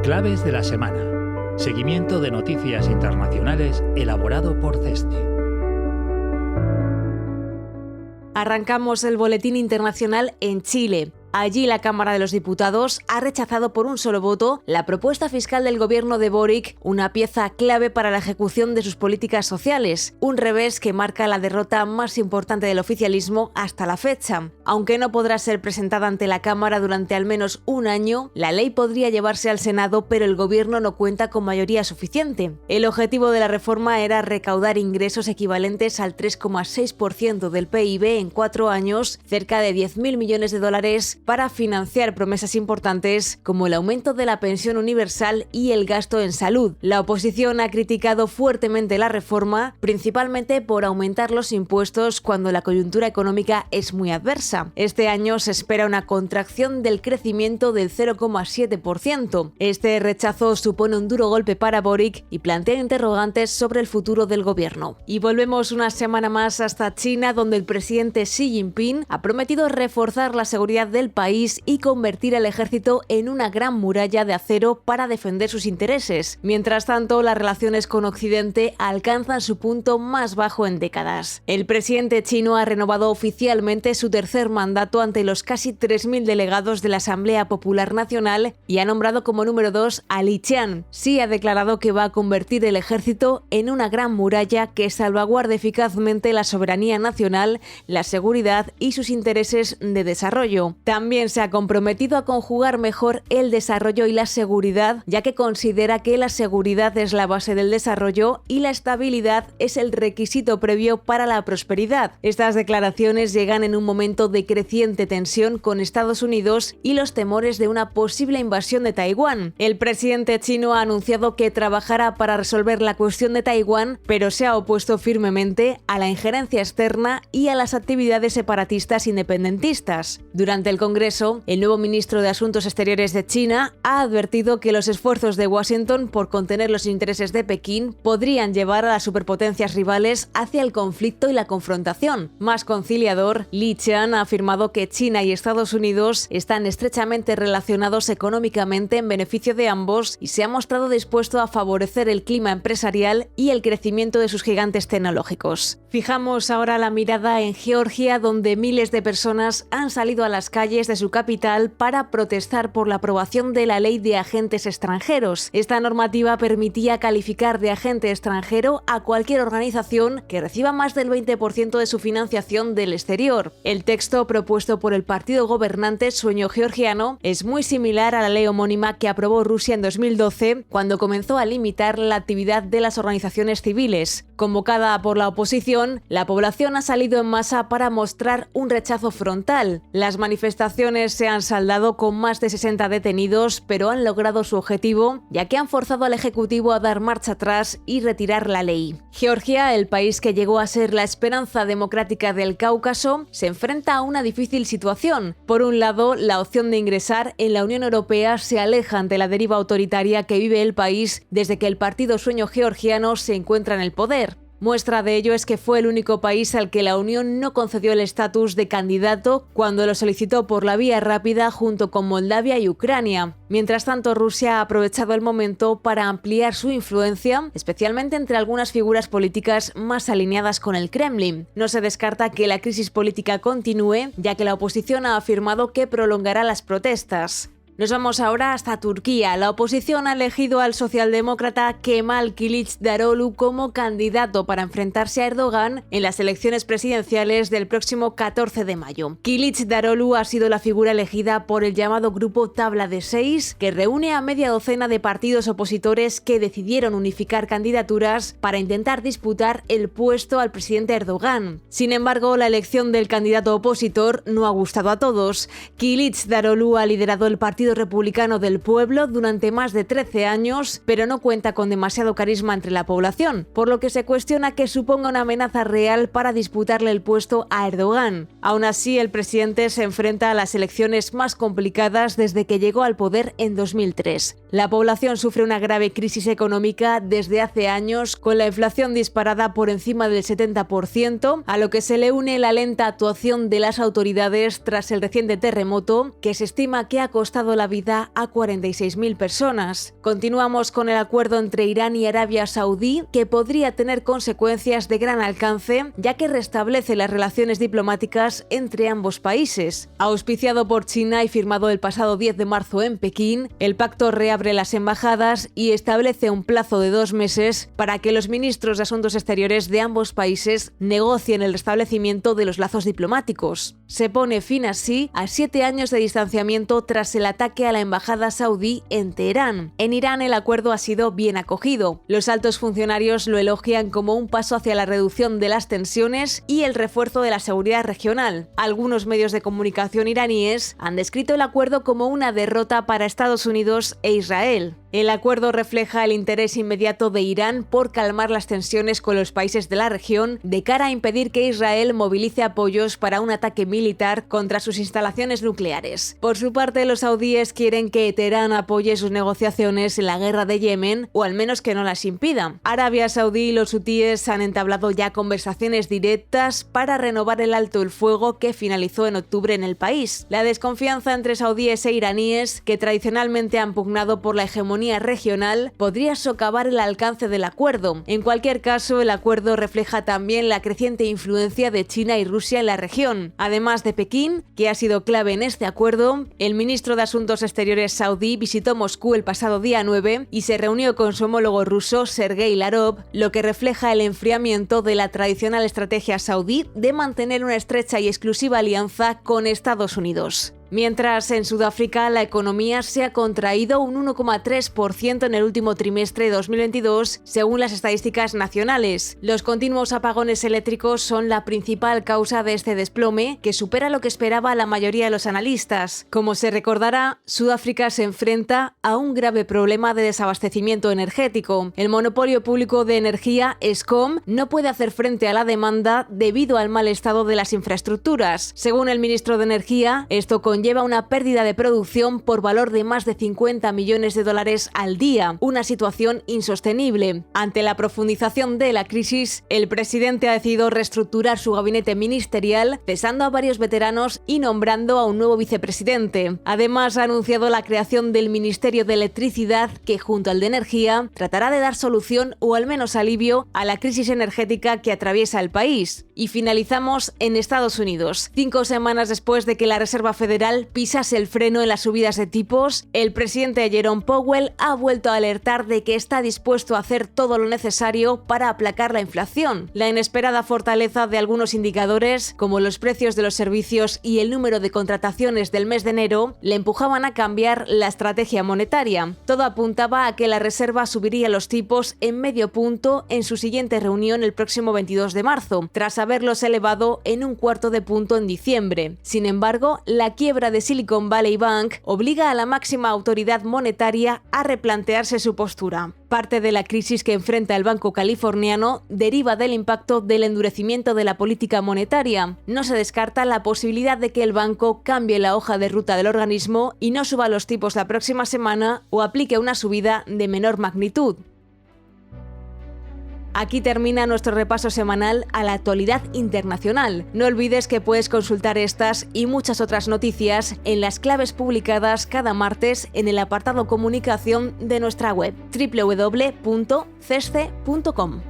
Claves de la semana. Seguimiento de noticias internacionales elaborado por CESCI. Arrancamos el boletín internacional en Chile. Allí la Cámara de los Diputados ha rechazado por un solo voto la propuesta fiscal del gobierno de Boric, una pieza clave para la ejecución de sus políticas sociales, un revés que marca la derrota más importante del oficialismo hasta la fecha. Aunque no podrá ser presentada ante la Cámara durante al menos un año, la ley podría llevarse al Senado, pero el gobierno no cuenta con mayoría suficiente. El objetivo de la reforma era recaudar ingresos equivalentes al 3,6% del PIB en 4 años, cerca de 10.000 millones de dólares, para financiar promesas importantes como el aumento de la pensión universal y el gasto en salud. La oposición ha criticado fuertemente la reforma, principalmente por aumentar los impuestos cuando la coyuntura económica es muy adversa. Este año se espera una contracción del crecimiento del 0,7%. Este rechazo supone un duro golpe para Boric y plantea interrogantes sobre el futuro del gobierno. Y volvemos una semana más hasta China, donde el presidente Xi Jinping ha prometido reforzar la seguridad del país y convertir al ejército en una gran muralla de acero para defender sus intereses. Mientras tanto, las relaciones con Occidente alcanzan su punto más bajo en décadas. El presidente chino ha renovado oficialmente su tercer mandato ante los casi 3.000 delegados de la Asamblea Popular Nacional y ha nombrado como número 2 a Li Qiang. Xi ha declarado que va a convertir el ejército en una gran muralla que salvaguarde eficazmente la soberanía nacional, la seguridad y sus intereses de desarrollo. También se ha comprometido a conjugar mejor el desarrollo y la seguridad, ya que considera que la seguridad es la base del desarrollo y la estabilidad es el requisito previo para la prosperidad. Estas declaraciones llegan en un momento de creciente tensión con Estados Unidos y los temores de una posible invasión de Taiwán. El presidente chino ha anunciado que trabajará para resolver la cuestión de Taiwán, pero se ha opuesto firmemente a la injerencia externa y a las actividades separatistas independentistas. Durante el Congreso, el nuevo ministro de Asuntos Exteriores de China ha advertido que los esfuerzos de Washington por contener los intereses de Pekín podrían llevar a las superpotencias rivales hacia el conflicto y la confrontación. Más conciliador, Li Qiang ha afirmado que China y Estados Unidos están estrechamente relacionados económicamente en beneficio de ambos y se ha mostrado dispuesto a favorecer el clima empresarial y el crecimiento de sus gigantes tecnológicos. Fijamos ahora la mirada en Georgia, donde miles de personas han salido a las calles de su capital para protestar por la aprobación de la ley de agentes extranjeros. Esta normativa permitía calificar de agente extranjero a cualquier organización que reciba más del 20% de su financiación del exterior. El texto propuesto por el partido gobernante Sueño Georgiano es muy similar a la ley homónima que aprobó Rusia en 2012, cuando comenzó a limitar la actividad de las organizaciones civiles. Convocada por la oposición, la población ha salido en masa para mostrar un rechazo frontal. Las manifestaciones se han saldado con más de 60 detenidos, pero han logrado su objetivo, ya que han forzado al Ejecutivo a dar marcha atrás y retirar la ley. Georgia, el país que llegó a ser la esperanza democrática del Cáucaso, se enfrenta a una difícil situación. Por un lado, la opción de ingresar en la Unión Europea se aleja ante la deriva autoritaria que vive el país desde que el partido Sueño Georgiano se encuentra en el poder. Muestra de ello es que fue el único país al que la Unión no concedió el estatus de candidato cuando lo solicitó por la vía rápida junto con Moldavia y Ucrania. Mientras tanto, Rusia ha aprovechado el momento para ampliar su influencia, especialmente entre algunas figuras políticas más alineadas con el Kremlin. No se descarta que la crisis política continúe, ya que la oposición ha afirmado que prolongará las protestas. Nos vamos ahora hasta Turquía. La oposición ha elegido al socialdemócrata Kemal Kılıçdaroğlu como candidato para enfrentarse a Erdogan en las elecciones presidenciales del próximo 14 de mayo. Kılıçdaroğlu ha sido la figura elegida por el llamado Grupo Tabla de 6, que reúne a media docena de partidos opositores que decidieron unificar candidaturas para intentar disputar el puesto al presidente Erdogan. Sin embargo, la elección del candidato opositor no ha gustado a todos. Kılıçdaroğlu ha liderado el Partido Republicano del Pueblo durante más de 13 años, pero no cuenta con demasiado carisma entre la población, por lo que se cuestiona que suponga una amenaza real para disputarle el puesto a Erdogan. Aún así, el presidente se enfrenta a las elecciones más complicadas desde que llegó al poder en 2003. La población sufre una grave crisis económica desde hace años, con la inflación disparada por encima del 70%, a lo que se le une la lenta actuación de las autoridades tras el reciente terremoto, que se estima que ha costado la vida a 46.000 personas. Continuamos con el acuerdo entre Irán y Arabia Saudí, que podría tener consecuencias de gran alcance, ya que restablece las relaciones diplomáticas entre ambos países. Auspiciado por China y firmado el pasado 10 de marzo en Pekín, el pacto reabre las embajadas y establece un plazo de 2 meses para que los ministros de Asuntos Exteriores de ambos países negocien el restablecimiento de los lazos diplomáticos. Se pone fin así a 7 años de distanciamiento tras el ataque a la embajada saudí en Teherán. En Irán el acuerdo ha sido bien acogido. Los altos funcionarios lo elogian como un paso hacia la reducción de las tensiones y el refuerzo de la seguridad regional. Algunos medios de comunicación iraníes han descrito el acuerdo como una derrota para Estados Unidos e Israel. El acuerdo refleja el interés inmediato de Irán por calmar las tensiones con los países de la región de cara a impedir que Israel movilice apoyos para un ataque militar contra sus instalaciones nucleares. Por su parte, los saudíes quieren que Teherán apoye sus negociaciones en la guerra de Yemen, o al menos que no las impida. Arabia Saudí y los hutíes han entablado ya conversaciones directas para renovar el alto el fuego que finalizó en octubre en el país. La desconfianza entre saudíes e iraníes, que tradicionalmente han pugnado por la hegemonía regional, podría socavar el alcance del acuerdo. En cualquier caso, el acuerdo refleja también la creciente influencia de China y Rusia en la región. Además de Pekín, que ha sido clave en este acuerdo, el ministro de Asuntos Exteriores saudí visitó Moscú el pasado día 9 y se reunió con su homólogo ruso, Sergei Lavrov, lo que refleja el enfriamiento de la tradicional estrategia saudí de mantener una estrecha y exclusiva alianza con Estados Unidos. Mientras, en Sudáfrica la economía se ha contraído un 1,3% en el último trimestre de 2022, según las estadísticas nacionales. Los continuos apagones eléctricos son la principal causa de este desplome, que supera lo que esperaba la mayoría de los analistas. Como se recordará, Sudáfrica se enfrenta a un grave problema de desabastecimiento energético. El monopolio público de energía, Eskom, no puede hacer frente a la demanda debido al mal estado de las infraestructuras. Según el ministro de Energía, esto conlleva una pérdida de producción por valor de más de 50 millones de dólares al día, una situación insostenible. Ante la profundización de la crisis, el presidente ha decidido reestructurar su gabinete ministerial, cesando a varios veteranos y nombrando a un nuevo vicepresidente. Además, ha anunciado la creación del Ministerio de Electricidad, que junto al de Energía tratará de dar solución o al menos alivio a la crisis energética que atraviesa el país. Y finalizamos en Estados Unidos. 5 semanas después de que la Reserva Federal pisase el freno en las subidas de tipos, el presidente Jerome Powell ha vuelto a alertar de que está dispuesto a hacer todo lo necesario para aplacar la inflación. La inesperada fortaleza de algunos indicadores, como los precios de los servicios y el número de contrataciones del mes de enero, le empujaban a cambiar la estrategia monetaria. Todo apuntaba a que la Reserva subiría los tipos en medio punto en su siguiente reunión el próximo 22 de marzo, tras haberlos elevado en 1/4 punto en diciembre. Sin embargo, la quiebra de Silicon Valley Bank obliga a la máxima autoridad monetaria a replantearse su postura. Parte de la crisis que enfrenta el banco californiano deriva del impacto del endurecimiento de la política monetaria. No se descarta la posibilidad de que el banco cambie la hoja de ruta del organismo y no suba los tipos la próxima semana o aplique una subida de menor magnitud. Aquí termina nuestro repaso semanal a la actualidad internacional. No olvides que puedes consultar estas y muchas otras noticias en las claves publicadas cada martes en el apartado comunicación de nuestra web www.cesce.com.